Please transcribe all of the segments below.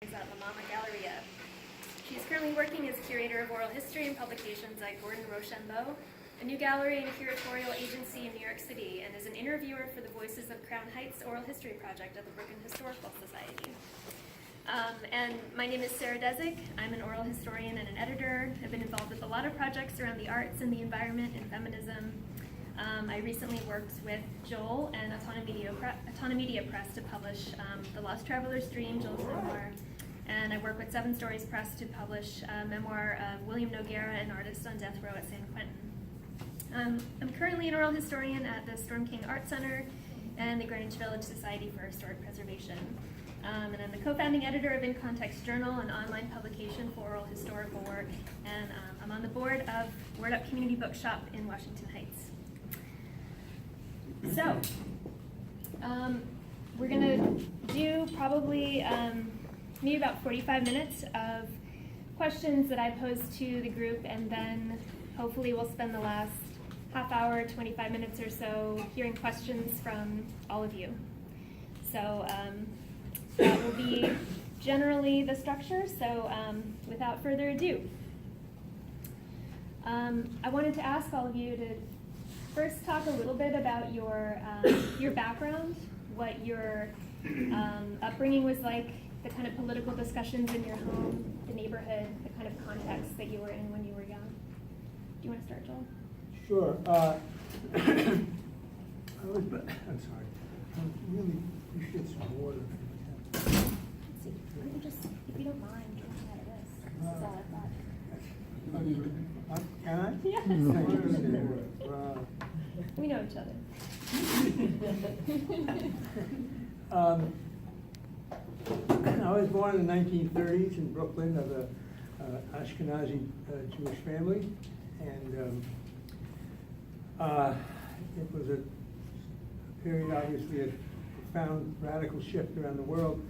At La Mama Galleria. She is currently working as curator of oral history and publications at Gordon Rochambeau, a new gallery and curatorial agency in New York City, and is an interviewer for the Voices of Crown Heights Oral History Project at the Brooklyn Historical Society. And my name is Sarah Desick. I'm an oral historian and an editor. I've been involved with a lot of projects around the arts and the environment and feminism. I recently worked with Joel and Autonomedia Press to publish The Lost Traveler's Dream, Joel's memoir. And I work with Seven Stories Press to publish a memoir of William Noguera, an artist on death row at San Quentin. I'm currently an oral historian at the Storm King Art Center and the Greenwich Village Society for Historic Preservation. And I'm the co-founding editor of In Context Journal, an online publication for oral historical work. And I'm on the board of Word Up Community Bookshop in Washington Heights. So, we're gonna do probably maybe about 45 minutes of questions that I pose to the group, and then hopefully we'll spend the last half hour, 25 minutes or so hearing questions from all of you. So that will be generally the structure, so without further ado. I wanted to ask all of you to first talk a little bit about your background, what your upbringing was like, the kind of political discussions in your home, the neighborhood, the kind of context that you were in when you were young. Do you want to start, Joel? Sure. I'm sorry. I really appreciate some water. Let's see. Let me just, if you don't mind, drinking out of this. This is all I've got. Can I? Yes. Wow. We know each other. I was born in the 1930s in Brooklyn of an Ashkenazi Jewish family, and it was a period, obviously, of profound radical shift around the world,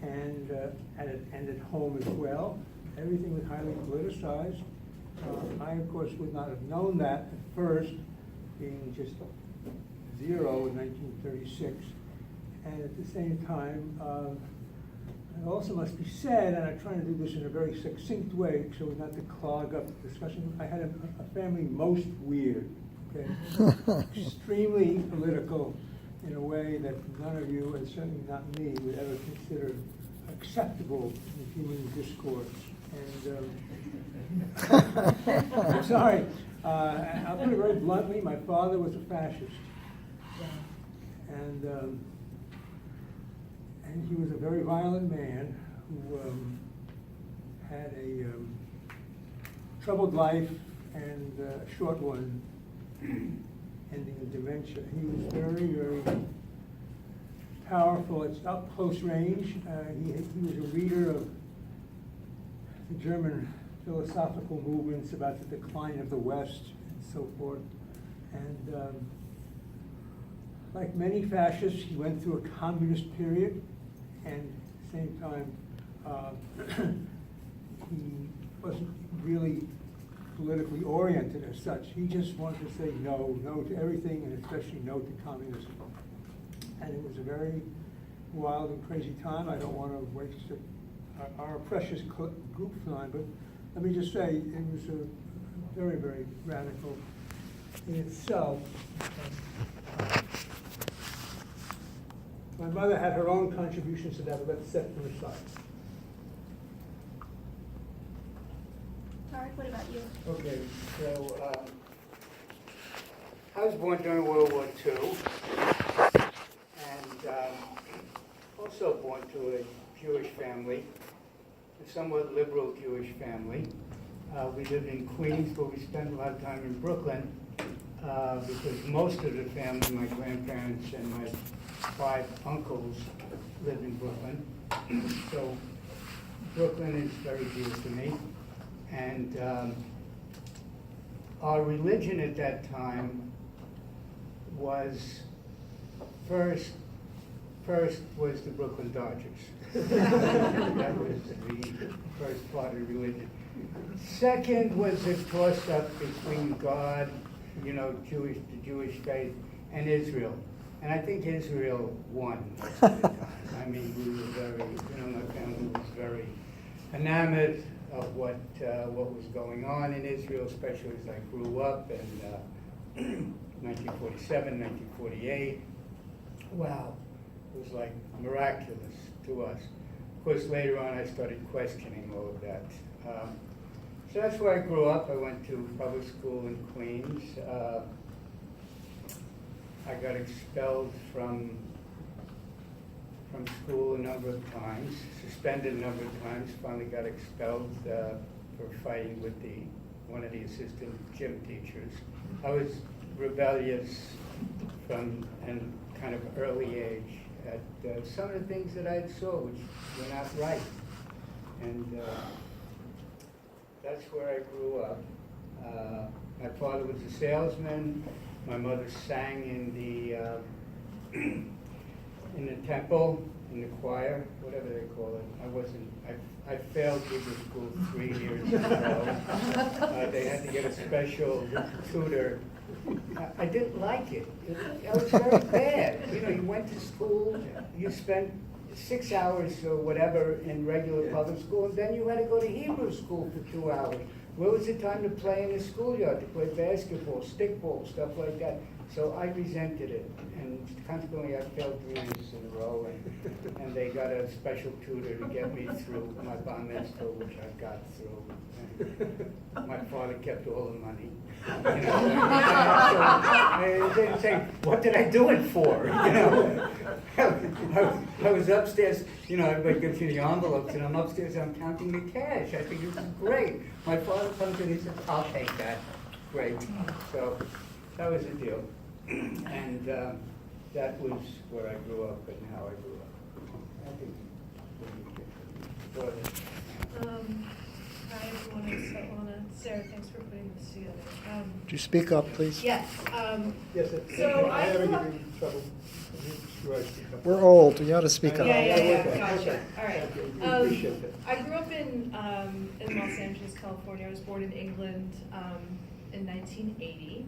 and at home as well. Everything was highly politicized. I, of course, would not have known that at first, being just zero in 1936. And at the same time, it also must be said, and I'm trying to do this in a very succinct way so as not to clog up the discussion, I had a family most weird, okay? Extremely political in a way that none of you, and certainly not me, would ever consider acceptable in human discourse. And I'm sorry, I'll put it very bluntly, my father was a fascist. And he was a very violent man who had a troubled life and a short one ending in dementia. He was very, very powerful at up close range. He was a reader of the German philosophical movements about the decline of the West and so forth. And like many fascists, he went through a communist period, and at the same time, he wasn't really politically oriented as such. He just wanted to say no to everything, and especially no to communism. And it was a very wild and crazy time. I don't want to waste our precious group time, but let me just say it was a very, very radical in itself. My mother had her own contributions to that, but let's set them aside. Tarek, what about you? Okay, so I was born during World War II, and also born to a Jewish family, a somewhat liberal Jewish family. We lived in Queens, but we spent a lot of time in Brooklyn because most of the family, my grandparents and my 5 uncles, lived in Brooklyn. So Brooklyn is very dear to me. And our religion at that time was first was the Brooklyn Dodgers. That was the first part of religion. Second was a toss-up between God, the Jewish faith, and Israel. And I think Israel won most of the time. I mean, we were very, my family was very enamored of what was going on in Israel, especially as I grew up in 1947, 1948. Wow, it was like miraculous to us. Of course, later on I started questioning all of that. So that's where I grew up. I went to public school in Queens. I got expelled from school a number of times, suspended a number of times, finally got expelled for fighting with one of the assistant gym teachers. I was rebellious from an kind of early age at some of the things that I saw which were not right. And that's where I grew up. My father was a salesman. My mother sang in the temple, in the choir, whatever they call it. I failed Hebrew school 3 years in a row. They had to get a special tutor. I didn't like it. It was very bad. You went to school, you spent 6 hours or whatever in regular public school, and then you had to go to Hebrew school for 2 hours. Where was the time to play in the schoolyard, to play basketball, stickball, stuff like that? So I resented it, and consequently I failed 3 years in a row, and they got a special tutor to get me through my bar mitzvah, which I got through. And my father kept all the money. So they say, what did I do it for? I was upstairs, everybody gives you the envelopes, and I'm upstairs, I'm counting the cash. I think this is great. My father comes in, he says, I'll take that. Great. So that was the deal. And that was where I grew up and how I grew up. I think go ahead. Hi everyone, I'm Svetlana. Sarah, thanks for putting this together. Could you speak up, please? Yes. Yes, So I haven't grew up- given you trouble. Sure, I speak up. We're old, you ought to speak up. Yeah, Okay, gotcha. okay. All right. Thank you. We appreciate that. I grew up in Los Angeles, California. I was born in England in 1980.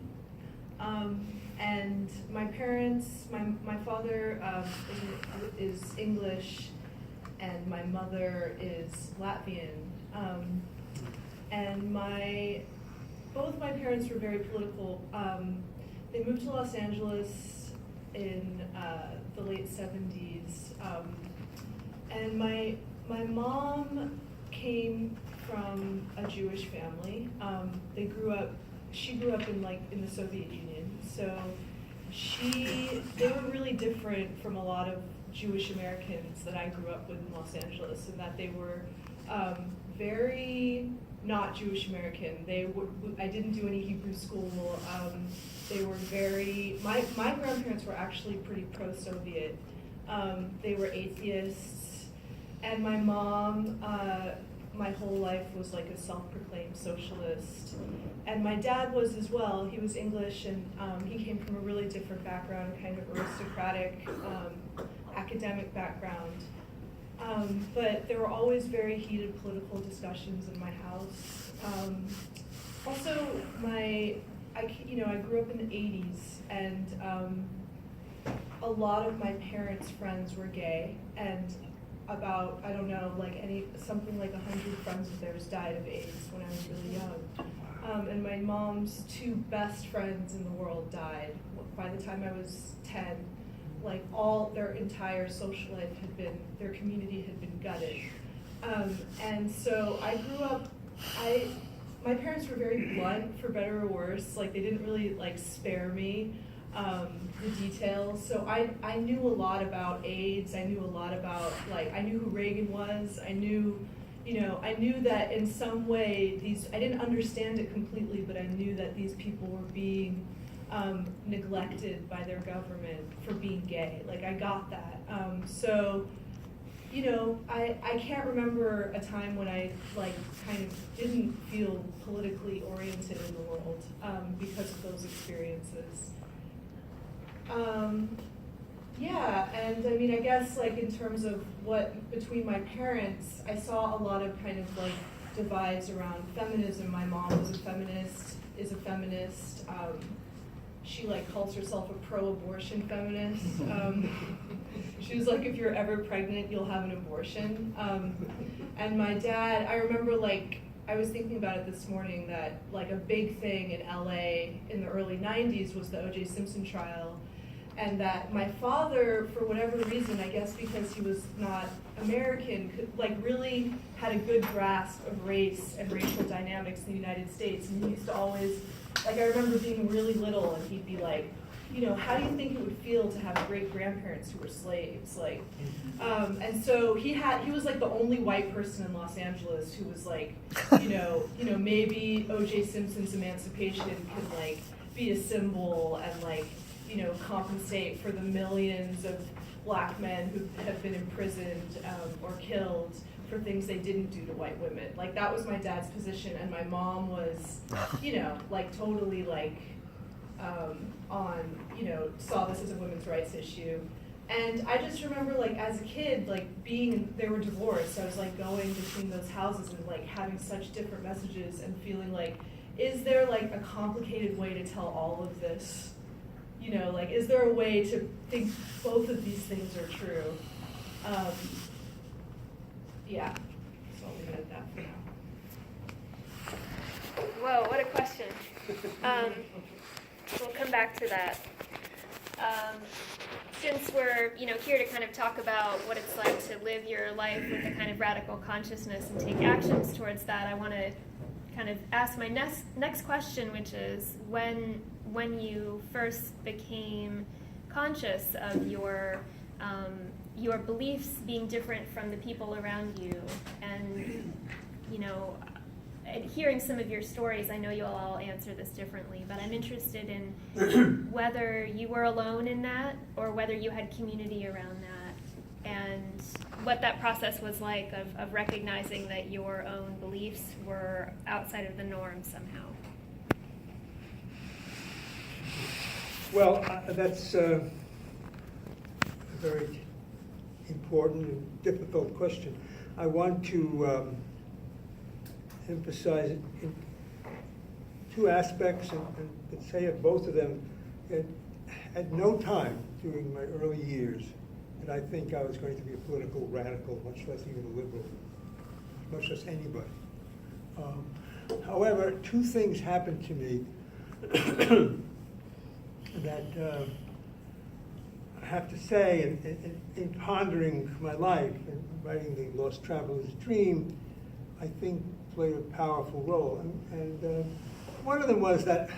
And my parents, my father is English, and my mother is Latvian. And both my parents were very political. They moved to Los Angeles in the late 70s. And my mom came from a Jewish family. She grew up in the Soviet Union. So they were really different from a lot of Jewish Americans that I grew up with in Los Angeles, in that they were very not Jewish American. I didn't do any Hebrew school. They were my grandparents were actually pretty pro-Soviet. They were atheists, and my mom, my whole life was like a self-proclaimed socialist. And my dad was as well. He was English, and he came from a really different background, kind of aristocratic, academic background. But there were always very heated political discussions in my house. Also, I grew up in the 80s, and a lot of my parents' friends were gay, and about, something like 100 friends of theirs died of AIDS when I was really young. And my mom's 2 best friends in the world died by the time I was 10. Like, all their entire social life their community had been gutted. And so I grew up, my parents were very blunt, for better or worse. Like, they didn't really spare me the details. So I knew a lot about AIDS. I knew a lot about, I knew who Reagan was. I knew that in some way I didn't understand it completely, but I knew that these people were being neglected by their government for being gay. I got that. I can't remember a time when I kind of didn't feel politically oriented in the world because of those experiences. And I mean, I guess in terms of between my parents, I saw a lot of kind of divides around feminism. My mom is a feminist. she like calls herself a pro-abortion feminist. She was like, if you're ever pregnant, you'll have an abortion. And my dad, I remember like, I was thinking about it this morning that like a big thing in LA in the early 90s was the O.J. Simpson trial. And that my father, for whatever reason, I guess because he was not American, could, like really had a good grasp of race and racial dynamics in the United States. And he used to always, like I remember being really little and he'd be like, you know, how do you think it would feel to have great grandparents who were slaves? Like, and so he was like the only white person in Los Angeles who was like, you know, maybe O.J. Simpson's emancipation could like be a symbol and like, you know, compensate for the millions of black men who have been imprisoned or killed for things they didn't do to white women. Like that was my dad's position, and my mom was, you know, like totally like you know, saw this as a women's rights issue. And I just remember like as a kid, like they were divorced, so I was like going between those houses and like having such different messages and feeling like, is there like a complicated way to tell all of this? You know, like, is there a way to think both of these things are true? Yeah, so I'll leave it at that for now. Whoa, what a question. We'll come back to that. Since we're, you know, here to kind of talk about what it's like to live your life with a kind of radical consciousness and take actions towards that, I want to kind of ask my next question, which is when you first became conscious of your beliefs being different from the people around you, and you know, hearing some of your stories, I know you'll all answer this differently, but I'm interested in whether you were alone in that or whether you had community around that, and what that process was like of recognizing that your own beliefs were outside of the norm somehow. Well, that's a very important and difficult question. I want to emphasize in two aspects and say of both of them that at no time during my early years did I think I was going to be a political radical, much less even a liberal, much less anybody. However, two things happened to me that I have to say, in pondering my life and writing The Lost Traveler's Dream, I think played a powerful role. And one of them was that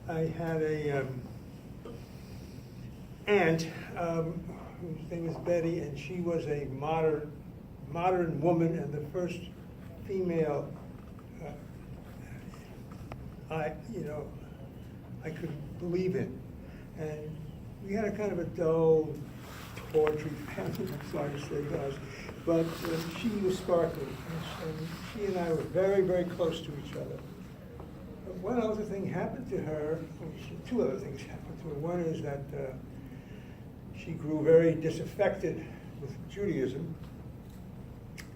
I had a aunt whose name was Betty, and she was a modern woman and the first female I could believe in. And we had a kind of a dull, tawdry family, I'm sorry to say guys, but she was sparkling, and she and I were very, very close to each other. But one other thing happened to her, two other things happened to her. One is that she grew very disaffected with Judaism,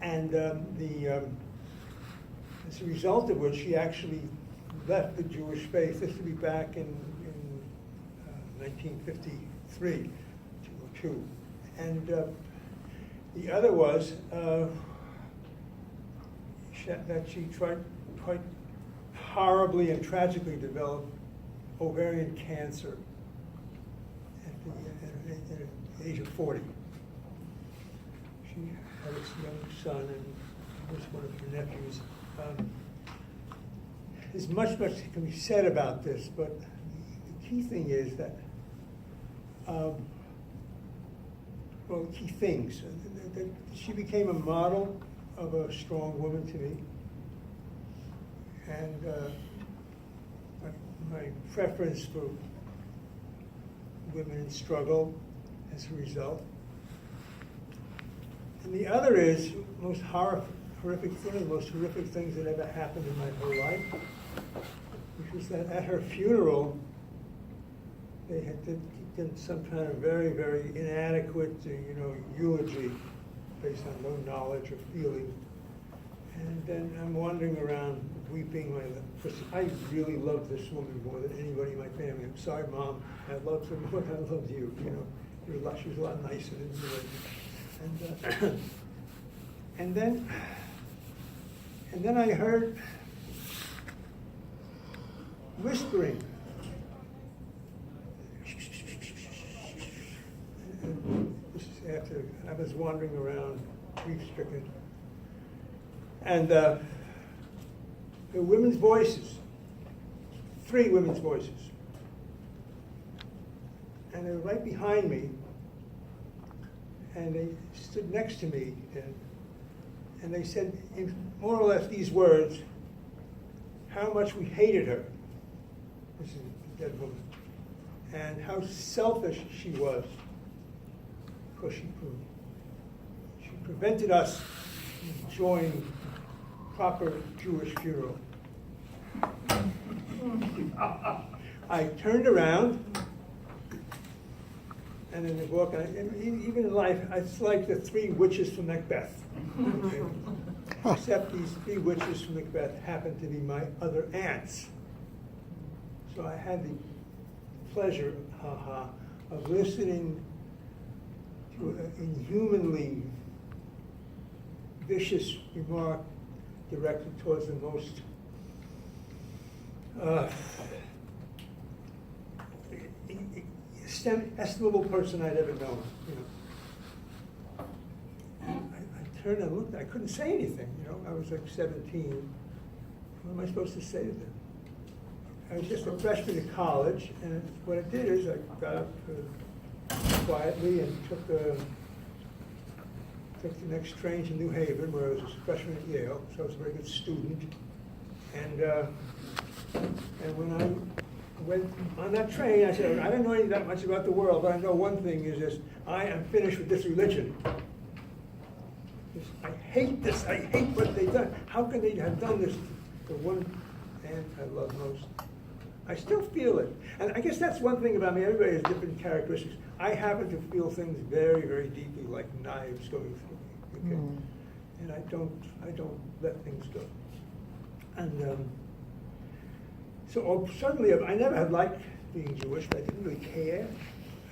and as a result of which she actually left the Jewish faith. This would be back in 1953 or 2. And the other was that she tried quite horribly and tragically developed ovarian cancer at the age of 40. She had this young son and was one of her nephews. There's much can be said about this, but the key thing is that, key things. That she became a model of a strong woman to me, and my preference for women in struggle as a result. And the other is most horrific things that ever happened in my whole life, which was that at her funeral, they had done some kind of very, very inadequate, eulogy based on no knowledge or feeling. And then I'm wandering around weeping. I really love this woman more than anybody in my family. I'm sorry, Mom. I loved her more than I loved you. You know, she was a lot nicer than you were. And then I heard whispering. And this is after I was wandering around, grief-stricken. And the women's voices, 3 women's voices. And they were right behind me, and they stood next to me, and they said, in more or less these words, how much we hated her, this is a dead woman, and how selfish she was, because she prevented us from enjoying proper Jewish funeral. I turned around, and in the book, and even in life, it's like the 3 witches from Macbeth. Okay? Except these 3 witches from Macbeth happened to be my other aunts. So I had the pleasure, of listening to an inhumanly vicious remark directed towards the most estimable person I'd ever known. You know, I turned and looked. I couldn't say anything. You know, I was like 17. What am I supposed to say to them? I was just a freshman in college, and what I did is I got up quietly and took the next train to New Haven, where I was a freshman at Yale, so I was a very good student. And when I went on that train, I said, I don't know that much about the world, but I know one thing is this: I am finished with this religion. I hate this. I hate what they've done. How can they have done this to the one man I love most? I still feel it. And I guess that's one thing about me. Everybody has different characteristics. I happen to feel things very, very deeply, like knives going through me. Okay? And I don't let things go. And so suddenly, I never had liked being Jewish, but I didn't really care.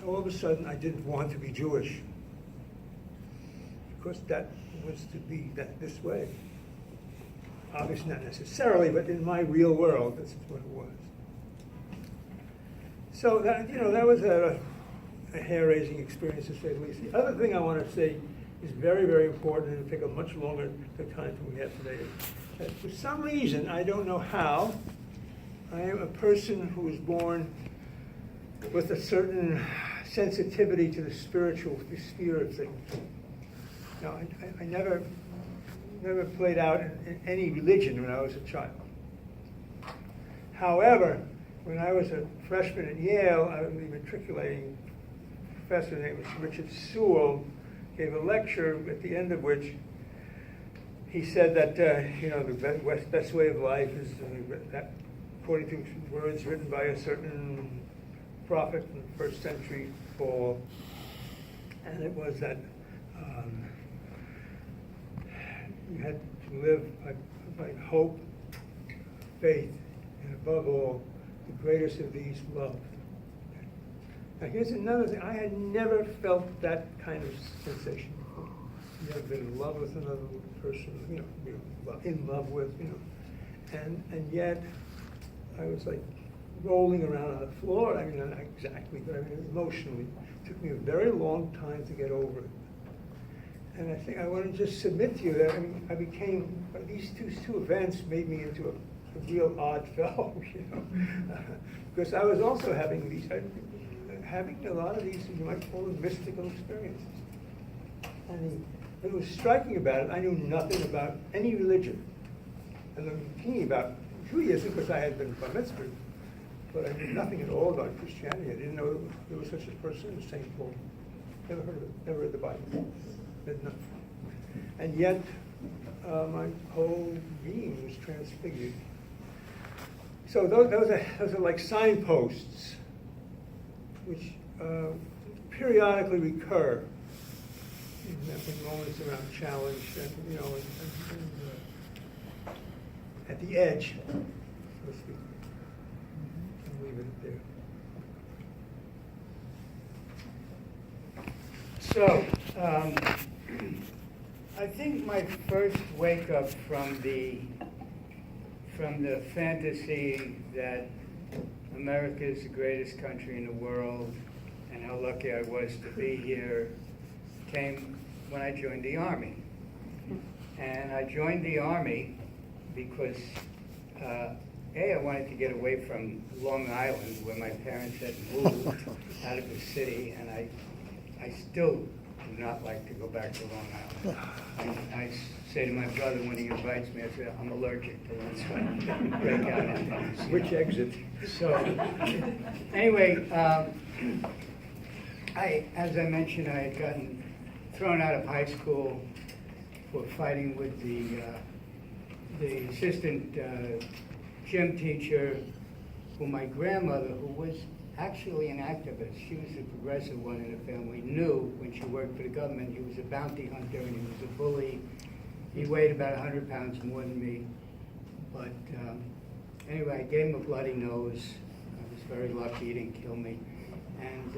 All of a sudden, I didn't want to be Jewish, because that was to be this way. Obviously, not necessarily, but in my real world, this is what it was. So that was a hair-raising experience, to say the least. The other thing I want to say is very, very important, and it'll take a much longer time than we have today. That for some reason, I don't know how, I am a person who was born with a certain sensitivity to the spiritual sphere of things. Now, I never played out in any religion when I was a child. However, when I was a freshman at Yale, I was a matriculating professor named Richard Sewell, gave a lecture at the end of which he said that the best way of life is that, according to words written by a certain prophet in the 1st century, Paul, and it was that you had to live by hope, faith, and above all, the greatest of these, love. Now here's another thing. I had never felt that kind of sensation before. Never been in love with another person, in love with, and yet I was like rolling around on the floor. I mean, not exactly, but I mean, emotionally. It took me a very long time to get over it. And I think I want to just submit to you that I became, these two events made me into a real odd fellow, because I was also having a lot of these, you might call them mystical experiences. And what was striking about it, I knew nothing about any religion. And I'm thinking about Judaism because I had been bar mitzvah, but I knew nothing at all about Christianity. I didn't know there was such a person as St. Paul. Never heard of it, never read the Bible. And yet, my whole being was transfigured. So those are like signposts, which periodically recur in moments around challenge, and the edge, so to speak. And leave it there. So, I think my first wake up from the fantasy that America is the greatest country in the world and how lucky I was to be here came when I joined the Army. And I joined the Army because, I wanted to get away from Long Island, where my parents had moved out of the city, and I still do not like to go back to Long Island. I say to my brother when he invites me, I say, I'm allergic to it, so I break out into this. Which exit? So, anyway, as I mentioned, I had gotten thrown out of high school for fighting with the assistant gym teacher, who my grandmother, who was actually an activist, she was the progressive one in the family, knew when she worked for the government he was a bounty hunter and he was a bully. He weighed about 100 pounds more than me. But anyway, I gave him a bloody nose. I was very lucky he didn't kill me. And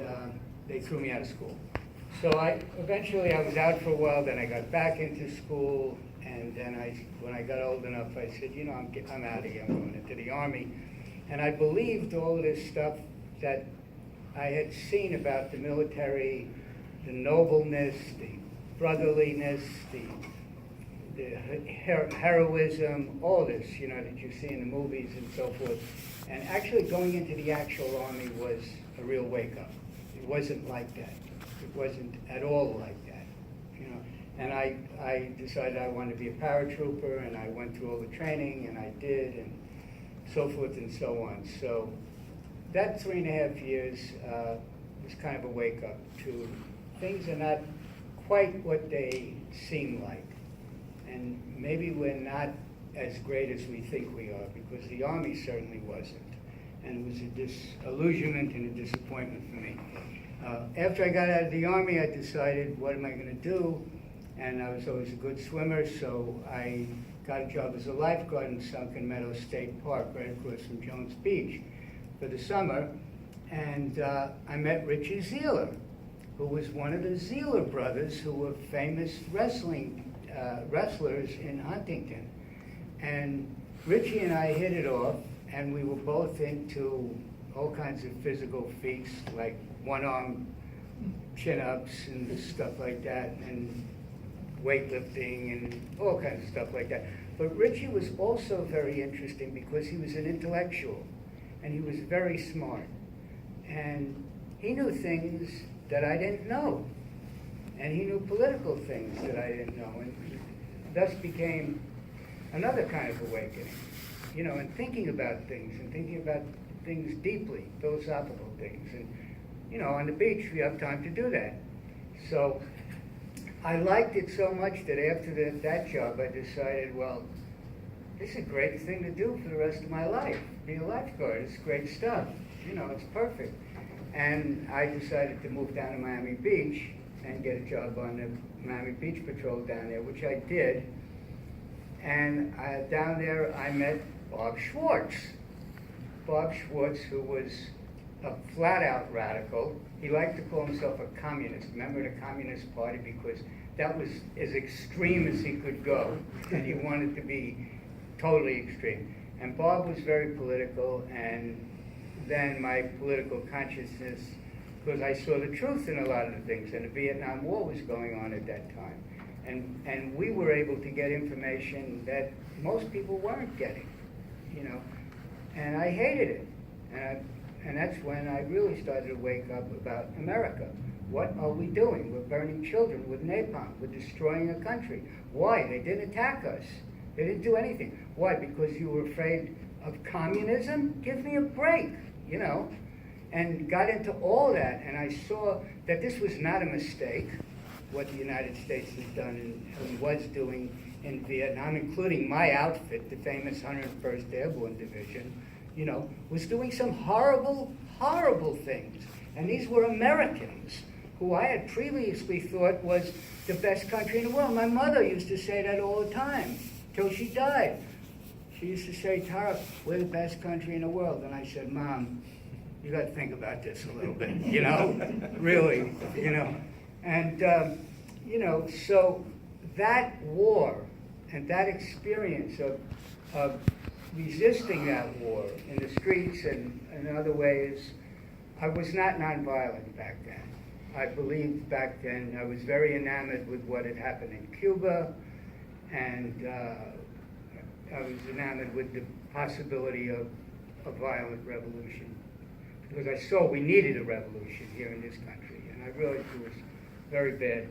they threw me out of school. So eventually I was out for a while, then I got back into school, and then when I got old enough, I said, you know, I'm out of here, I'm going into the Army. And I believed all this stuff that I had seen about the military, the nobleness, the brotherliness, the heroism, all this, you know, that you see in the movies and so forth. And actually going into the actual Army was a real wake-up. It wasn't like that. It wasn't at all like that, you know. And I decided I wanted to be a paratrooper, and I went through all the training, and I did, and so forth and so on. So that 3.5 years was kind of a wake-up to things are not quite what they seem like. And maybe we're not as great as we think we are, because the Army certainly wasn't. And it was a disillusionment and a disappointment for me. After I got out of the Army, I decided, what am I going to do? And I was always a good swimmer, so I got a job as a lifeguard in Sunken Meadow State Park, right across from Jones Beach, for the summer. And I met Richie Zeeler, who was one of the Zeeler brothers, who were famous wrestlers in Huntington. And Richie and I hit it off, and we were both into all kinds of physical feats, like one-arm chin-ups and stuff like that, and weightlifting and all kinds of stuff like that. But Richie was also very interesting because he was an intellectual, and he was very smart. And he knew things that I didn't know, and he knew political things that I didn't know, and thus became another kind of awakening, you know, and thinking about things, and thinking about things deeply, philosophical things. And, you know, on the beach, we have time to do that. So I liked it so much that after that job, I decided, well, this is a great thing to do for the rest of my life. Be a lifeguard, it's great stuff. You know, it's perfect. And I decided to move down to Miami Beach and get a job on the Miami Beach Patrol down there, which I did. And down there, I met Bob Schwartz. Bob Schwartz, who was a flat-out radical. He liked to call himself a communist, member of the Communist Party, because that was as extreme as he could go, and he wanted to be totally extreme. And Bob was very political, and then my political consciousness, because I saw the truth in a lot of the things, and the Vietnam War was going on at that time. And we were able to get information that most people weren't getting, you know. And I hated it. And that's when I really started to wake up about America. What are we doing? We're burning children with napalm. We're destroying a country. Why? They didn't attack us. They didn't do anything. Why? Because you were afraid of communism? Give me a break, you know. And got into all that, and I saw that this was not a mistake, what the United States has done and was doing in Vietnam, including my outfit, the famous 101st Airborne Division, you know, was doing some horrible, horrible things. And these were Americans who I had previously thought was the best country in the world. My mother used to say that all the time, till she died. she used to say, Tara, we're the best country in the world. And I said, Mom, you got to think about this a little bit, you know, really, you know. And, you know, so that war and that experience of resisting that war in the streets and in other ways, I was not nonviolent back then. I believed back then, I was very enamored with what had happened in Cuba, and I was enamored with the possibility of a violent revolution. Because I saw we needed a revolution here in this country, and I realized it was very bad.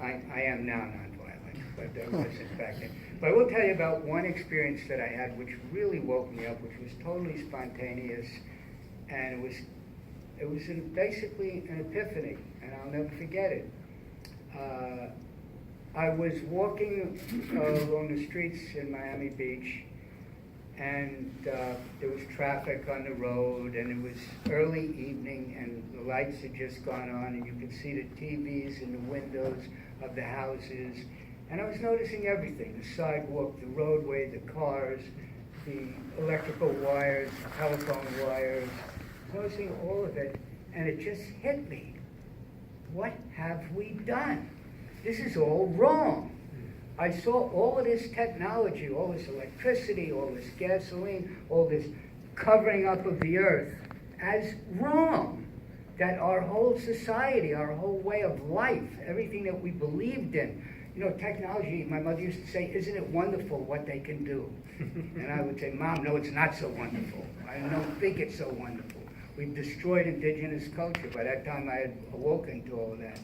I am now nonviolent, but I wasn't back then. But I will tell you about one experience that I had which really woke me up, which was totally spontaneous, and it was basically an epiphany, and I'll never forget it. I was walking along the streets in Miami Beach, and there was traffic on the road, and it was early evening, and the lights had just gone on, and you could see the TVs in the windows of the houses, and I was noticing everything: the sidewalk, the roadway, the cars, the electrical wires, the telephone wires. I was noticing all of it, and it just hit me. What have we done? This is all wrong. I saw all of this technology, all this electricity, all this gasoline, all this covering up of the earth as wrong. That our whole society, our whole way of life, everything that we believed in, you know, technology, my mother used to say, isn't it wonderful what they can do? And I would say, Mom, no, it's not so wonderful. I don't think it's so wonderful. We've destroyed indigenous culture. By that time, I had awoken to all of that.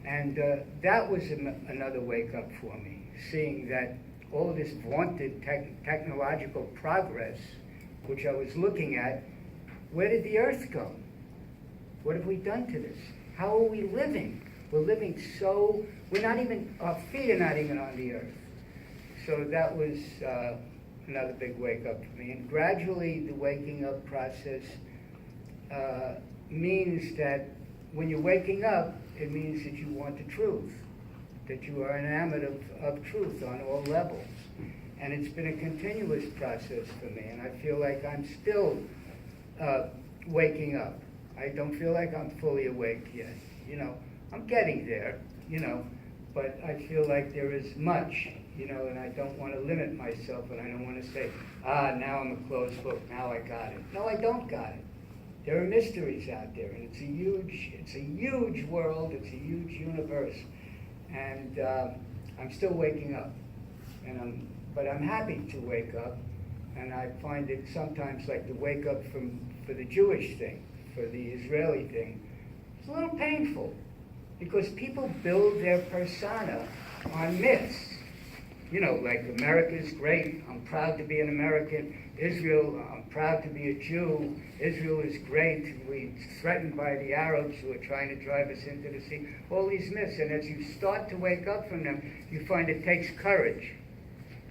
And that was another wake-up for me, seeing that all of this vaunted technological progress, which I was looking at, where did the earth go? What have we done to this? How are we living? We're living so, our feet are not even on the earth. So that was another big wake-up for me. And gradually, the waking up process means that when you're waking up, it means that you want the truth, that you are enamored of truth on all levels. And it's been a continuous process for me, and I feel like I'm still waking up. I don't feel like I'm fully awake yet. You know, I'm getting there, you know, but I feel like there is much, you know, and I don't want to limit myself, and I don't want to say, now I'm a closed book, now I got it. No, I don't got it. There are mysteries out there, and it's a huge world, it's a huge universe, and I'm still waking up, but I'm happy to wake up, and I find it sometimes like the wake up for the Jewish thing, for the Israeli thing, it's a little painful, because people build their persona on myths. You know, like America's great, I'm proud to be an American. Israel, I'm proud to be a Jew. Israel is great. We're threatened by the Arabs who are trying to drive us into the sea. All these myths, and as you start to wake up from them, you find it takes courage,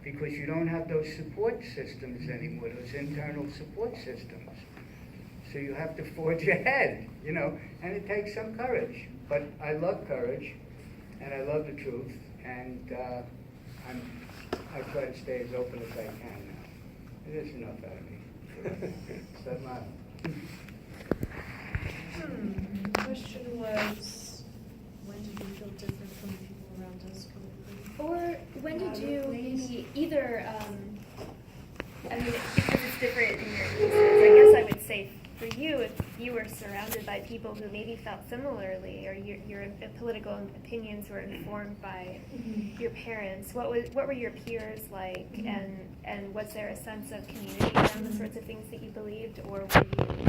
because you don't have those support systems anymore, those internal support systems. So you have to forge ahead, you know, and it takes some courage. But I love courage, and I love the truth, and I try to stay as open as I can now. It is enough out of me. Is that my... The question was, when did we feel different from the people around us politically? Or when did you maybe either, I mean, because it's different in your cases, I guess I would say for you, if you were surrounded by people who maybe felt similarly, or your political opinions were informed by your parents, what were your peers like, and was there a sense of community around the sorts of things that you believed, or were you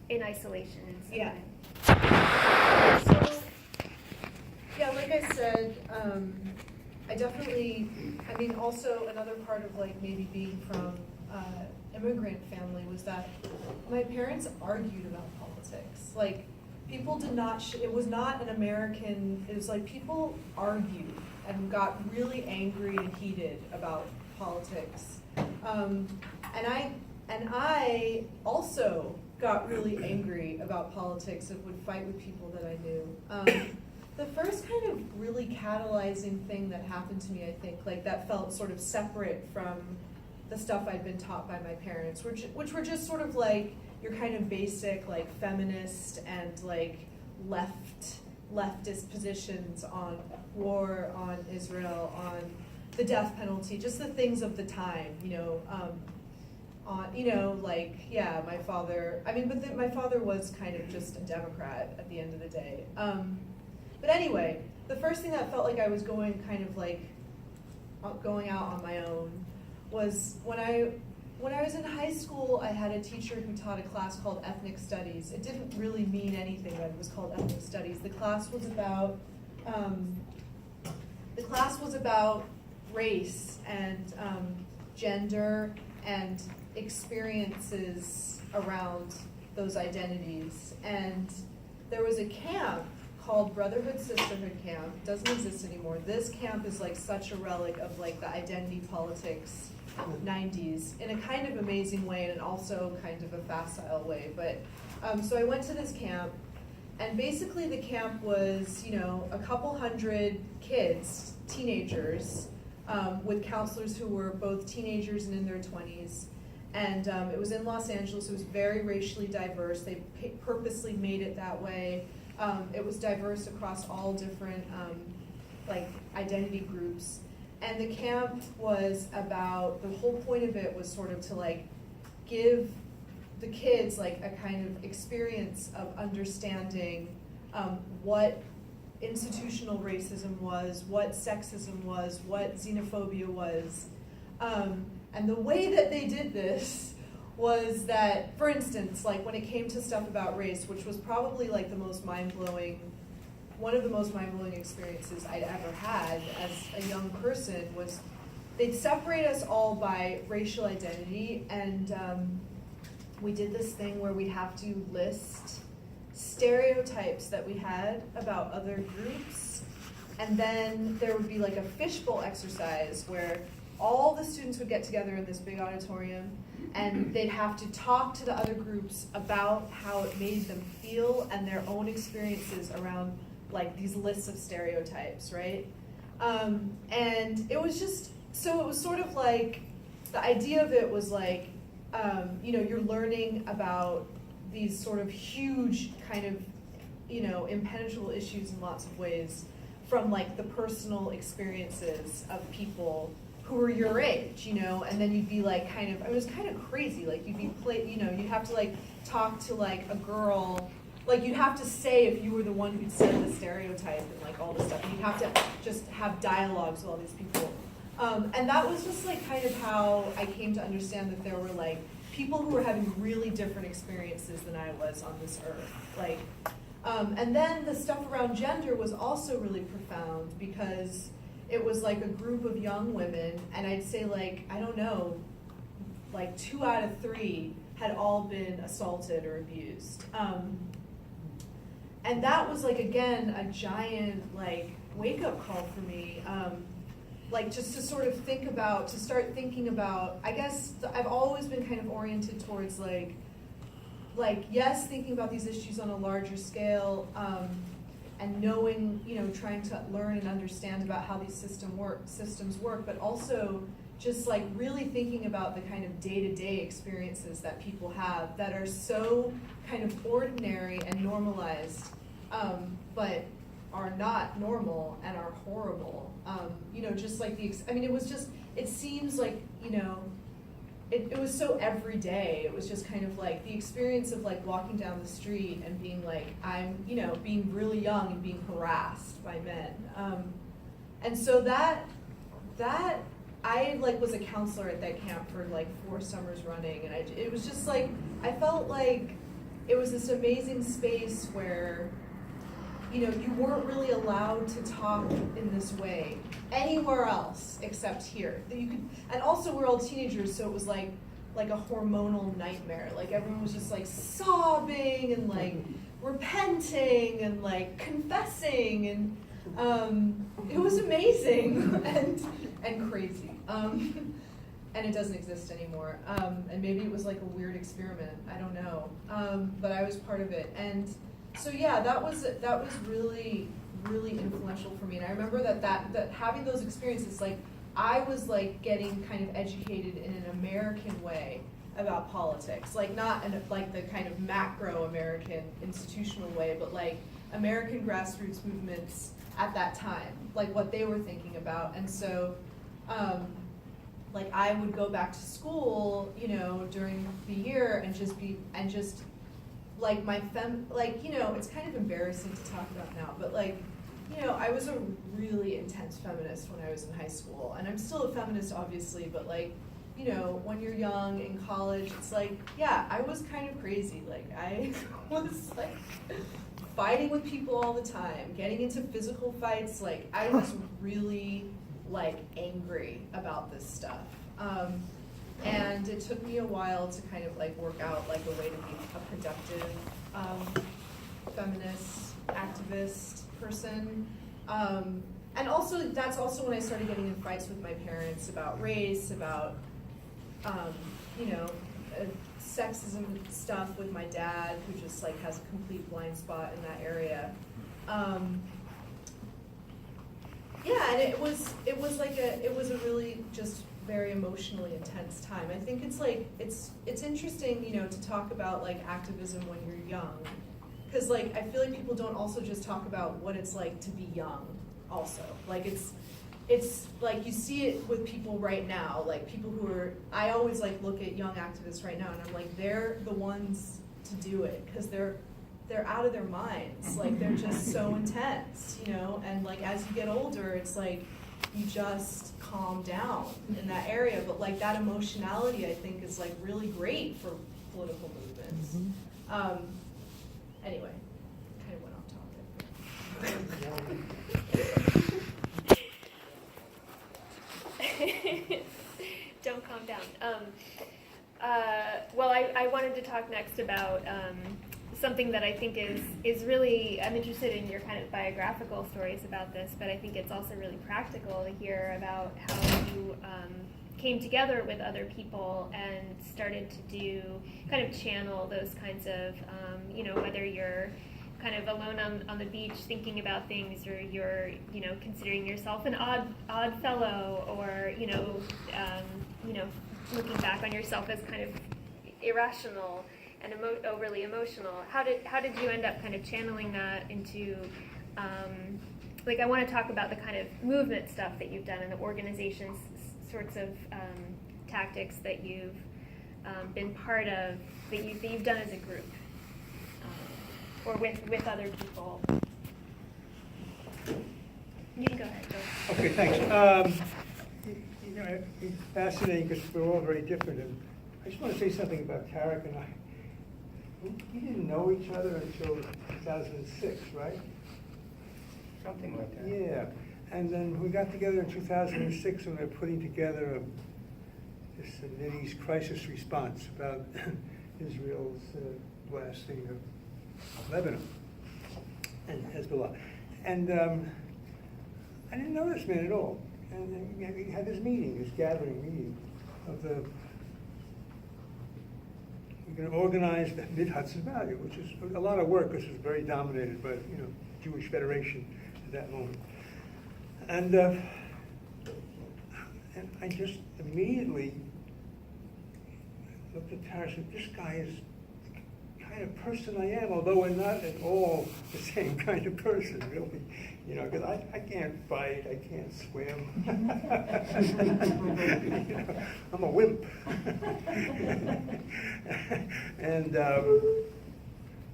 in isolation in some way? So, yeah, like I said, I definitely, I mean, also another part of like maybe being from immigrant family was that my parents argued about politics. Like, people did not, it was not an American, it was like people argued and got really angry and heated about politics. And I also got really angry about politics and would fight with people that I knew. The first kind of really catalyzing thing that happened to me, I think, like that felt sort of separate from the stuff I'd been taught by my parents, which were just sort of like your kind of basic like feminist and like leftist positions on war, on Israel, on the death penalty, just the things of the time, my father, my father was kind of just a Democrat at the end of the day. But anyway, the first thing that felt like I was going out on my own was when I was in high school, I had a teacher who taught a class called Ethnic Studies. It didn't really mean anything that it was called Ethnic Studies. The class was about race and gender and experiences around those identities. And there was a camp called Brotherhood Sisterhood Camp. It doesn't exist anymore. This camp is like such a relic of like the identity politics 90s in a kind of amazing way and also kind of a facile way. But so I went to this camp, and basically the camp was, a couple hundred kids, teenagers, with counselors who were both teenagers and in their 20s. And it was in Los Angeles. It was very racially diverse. They purposely made it that way. It was diverse across all different identity groups. And the camp was about, the whole point of it was sort of to like give the kids like a kind of experience of understanding what institutional racism was, what sexism was, what xenophobia was. And the way that they did this was that, for instance, like when it came to stuff about race, which was probably like one of the most mind-blowing experiences I'd ever had as a young person, was they'd separate us all by racial identity, and we did this thing where we'd have to list stereotypes that we had about other groups, and then there would be like a fishbowl exercise where all the students would get together in this big auditorium, and they'd have to talk to the other groups about how it made them feel and their own experiences around like these lists of stereotypes, right? And it was just, so it was sort of like, the idea of it was like, you're learning about these sort of huge kind of, impenetrable issues in lots of ways from like the personal experiences of people who were your age, and then you'd be like it was kind of crazy, like you'd be you'd have to like talk to like a girl, like you'd have to say if you were the one who'd said the stereotype and like all this stuff, and you'd have to just have dialogues with all these people. And that was just like kind of how I came to understand that there were like people who were having really different experiences than I was on this earth. Like, and then the stuff around gender was also really profound because it was like a group of young women, and I'd say like, I don't know, like 2 out of 3 had all been assaulted or abused. And that was like, again, a giant like wake-up call for me. Like just to sort of start thinking about, I guess I've always been kind of oriented towards like yes, thinking about these issues on a larger scale, and knowing, trying to learn and understand about how these systems work, but also just like really thinking about the kind of day-to-day experiences that people have that are so kind of ordinary and normalized, but are not normal and are horrible. Just like it seems like, it was so everyday. It was just kind of like the experience of like walking down the street and being like, being really young and being harassed by men. And so that I like was a counselor at that camp for like 4 summers running, and it was just like, I felt like it was this amazing space where, you weren't really allowed to talk in this way anywhere else except here. That you could, and also we're all teenagers, so it was like a hormonal nightmare. Like everyone was just like sobbing and like repenting and like confessing, and it was amazing and crazy. And it doesn't exist anymore. And maybe it was like a weird experiment. I don't know. But I was part of it. And so yeah, that was really, really influential for me. And I remember that having those experiences, like I was like getting kind of educated in an American way about politics, like not in like the kind of macro American institutional way, but like American grassroots movements at that time, like what they were thinking about. And so like I would go back to school, you know, during the year and just like like, you know, it's kind of embarrassing to talk about now, but like, you know, I was a really intense feminist when I was in high school, and I'm still a feminist, obviously, but like, you know, when you're young in college, it's like, yeah, I was kind of crazy. Like, I was like fighting with people all the time, getting into physical fights. Like, I was really like angry about this stuff. And it took me a while to kind of like work out like a way to be a productive feminist, activist person. And also, that's also when I started getting in fights with my parents about race, about, you know, sexism stuff with my dad, who just like has a complete blind spot in that area. Yeah, and it was a really just very emotionally intense time. I think it's like, it's interesting, you know, to talk about like activism when you're young. Because like, I feel like people don't also just talk about what it's like to be young also. Like it's like you see it with people right now, like people who are, I always like look at young activists right now and I'm like, they're the ones to do it, because they're out of their minds. Like they're just so intense, you know, and like as you get older, it's like you just calm down in that area. But like that emotionality, I think, is like really great for political movements. Anyway, kind of went off topic. Don't calm down. Well, I wanted to talk next about something that I think is really, I'm interested in your kind of biographical stories about this, but I think it's also really practical to hear about how you came together with other people and started to do, kind of channel those kinds of, you know, whether you're kind of alone on the beach thinking about things, or you're, you know, considering yourself an odd fellow, or, you know, looking back on yourself as kind of irrational and overly emotional. How did you end up kind of channeling that into, like, I want to talk about the kind of movement stuff that you've done and the organization sorts of tactics that you've been part of, that you've done as a group, or with other people. You can go ahead. Okay, thanks. You know, it's fascinating because we're all very different. And I just want to say something about Tarek and I. We didn't know each other until 2006, right? Something like that. Yeah. And then we got together in 2006 and we were putting together this Mideast crisis response about Israel's blasting of Lebanon and Hezbollah. And I didn't know this man at all. And then we had this meeting, this gathering meeting of the, we're going to organize the Mid-Hudson Valley, which is a lot of work because it's very dominated by, you know, Jewish Federation at that moment. And I just immediately looked at Tara and said, this guy is the kind of person I am, although we're not at all the same kind of person, really. You know, because I can't fight, I can't swim. You know, I'm a wimp. And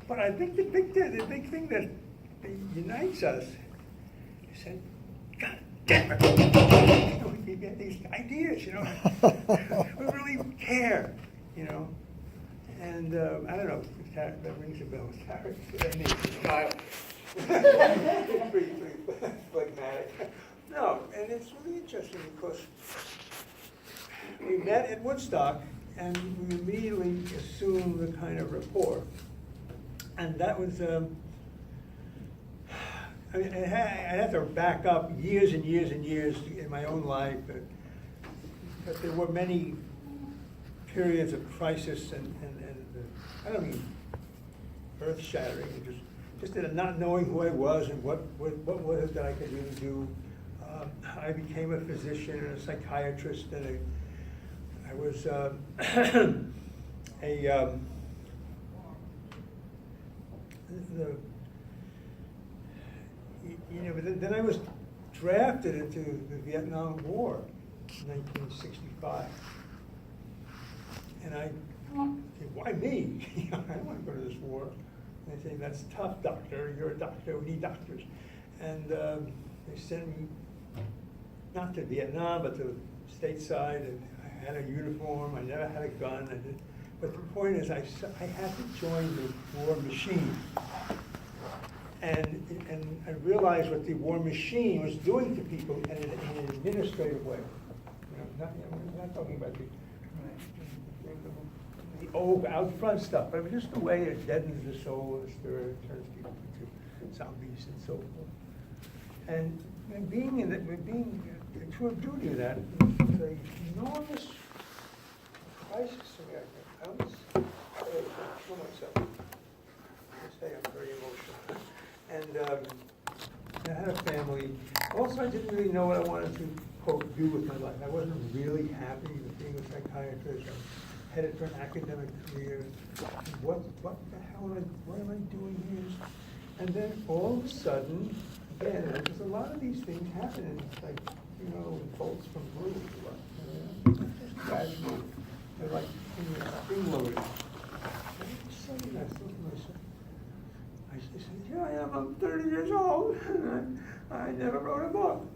but I think the big thing that unites us is that, God damn it, you know, we get these ideas, you know. We really care, you know. And I don't know if that rings a bell. Tarek, pretty phlegmatic. No, and it's really interesting because we met at Woodstock and we immediately assumed the kind of rapport. And that was, I mean, I had to back up years and years and years in my own life, but there were many periods of crisis and I don't mean earth-shattering, just not knowing who I was and what was it that I could really do. I became a physician and a psychiatrist, and I was but then I was drafted into the Vietnam War in 1965. And I said, why me? I don't want to go to this war. And they say, that's tough, doctor. You're a doctor. We need doctors. And they sent me not to Vietnam, but to stateside. And I had a uniform. I never had a gun. But the point is, I had to join the war machine. And I realized what the war machine was doing to people in an administrative way. We're not talking about the old out front stuff, but just the way it deadens the soul and the spirit, turns people into zombies and so forth. And being a tour of duty of that was an enormous crisis for me. I almost kill myself. I say I'm very emotional. And I had a family. Also, I didn't really know what I wanted to, quote, do with my life. I wasn't really happy with being a psychiatrist. I headed for an academic career. What am I doing here? And then all of a sudden, again, because a lot of these things happen, and it's like, bolts from blue. Just gradually, they're like spring-loaded. Suddenly I thought to myself, I said, here I am, I'm 30 years old, and I never wrote a book.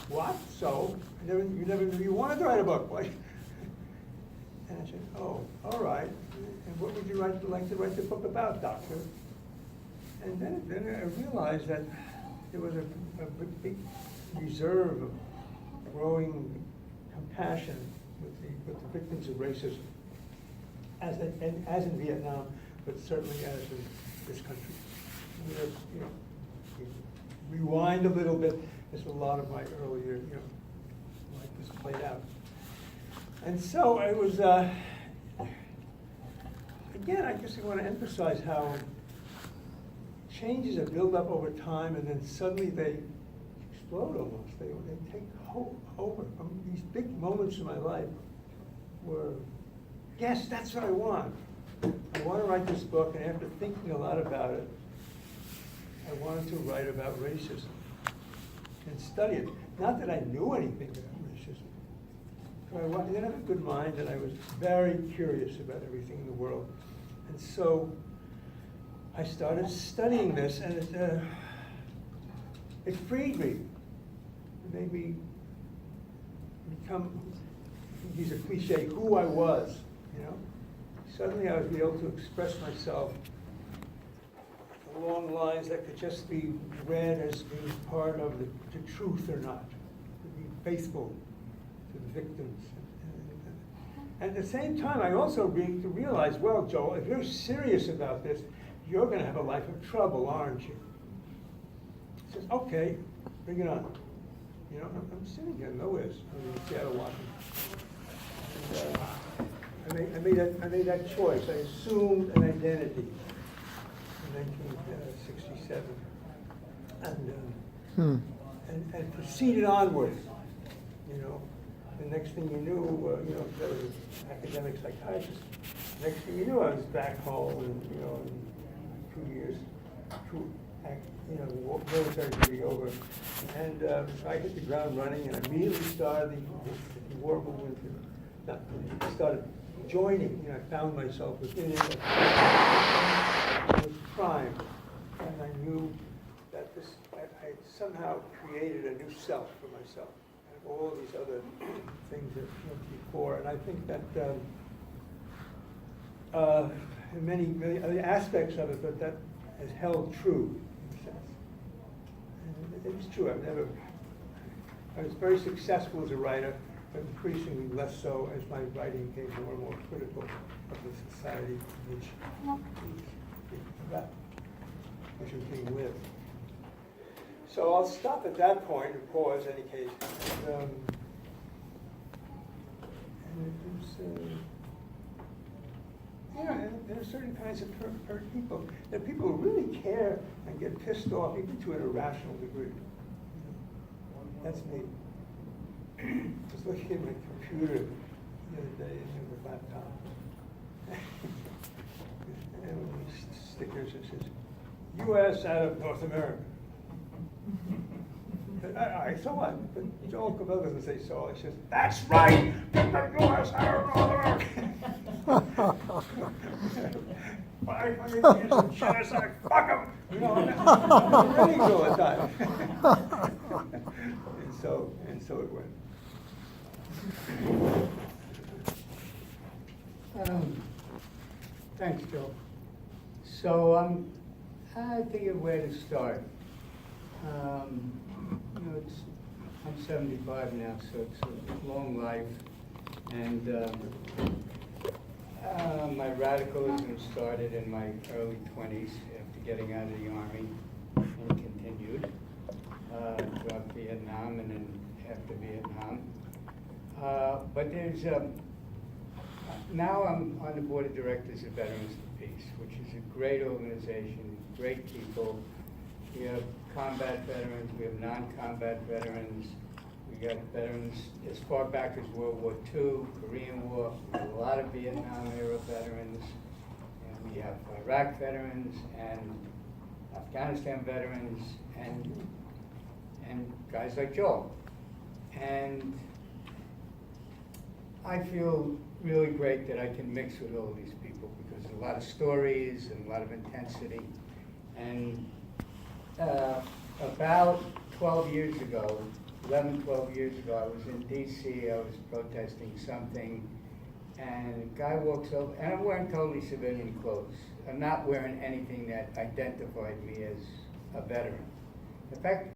What? So? You wanted to write a book? What? And I said, oh, all right. And what would you like to write the book about, doctor? And then I realized that there was a big reserve of growing compassion with the victims of racism, as in Vietnam, but certainly as in this country. Rewind a little bit. There's a lot of my earlier, like this played out. And so I was, again, I guess I want to emphasize how changes that build up over time and then suddenly they explode almost. They take over. These big moments in my life were, yes, that's what I want. I want to write this book, and after thinking a lot about it, I wanted to write about racism and study it. Not that I knew anything about racism, but I did have a good mind, and I was very curious about everything in the world. And so I started studying this, and it freed me. It made me become, use a cliche, who I was, Suddenly I was able to express myself along lines that could just be read as being part of the truth or not, to be faithful to the victims. And at the same time, I also realized, well, Joel, if you're serious about this, you're going to have a life of trouble, aren't you? He says, okay, bring it on. I'm sitting here in Lewis, in Seattle, Washington. And I made that choice. I assumed an identity in 1967, and proceeded onward. The next thing you knew, I was an academic psychiatrist. Next thing you knew, I was back home, and in 2 years, military duty over, and I hit the ground running, and immediately started the war movement. Started joining. I found myself within it. It was prime, and I knew that I had somehow created a new self for myself, and all these other things that went before. And I think that many other aspects of it, but that has held true in a sense. And it's true. I was very successful as a writer, but increasingly less so as my writing became more and more critical of the society in which was being lived. So I'll stop at that point and pause in any case. And it was, there are certain kinds of people. There are people who really care and get pissed off even to an irrational degree. That's me. I was looking at my computer the other day and with laptop. And one of these stickers that says, U.S. out of North America. So what? But Joel Cabell doesn't say so. He says, that's right! Get the U.S. out of North America! 500 years of genocide, fuck 'em! You know, I'm ready all the time. And so it went. Thanks, Joe. So I figured where to start. I'm 75 now, so it's a long life, and my radicalism started in my early 20s after getting out of the Army and continued throughout Vietnam and then after Vietnam. But there's now I'm on the board of directors of Veterans for Peace, which is a great organization, great people. We have combat veterans, we have non-combat veterans, we got veterans as far back as World War II, Korean War, we have a lot of Vietnam era veterans, and we have Iraq veterans and Afghanistan veterans and guys like Joel. And I feel really great that I can mix with all these people because there's a lot of stories and a lot of intensity. And about 12 years ago, 11, 12 years ago, I was in DC, I was protesting something, and a guy walks over, and I'm wearing totally civilian clothes. I'm not wearing anything that identified me as a veteran. In fact,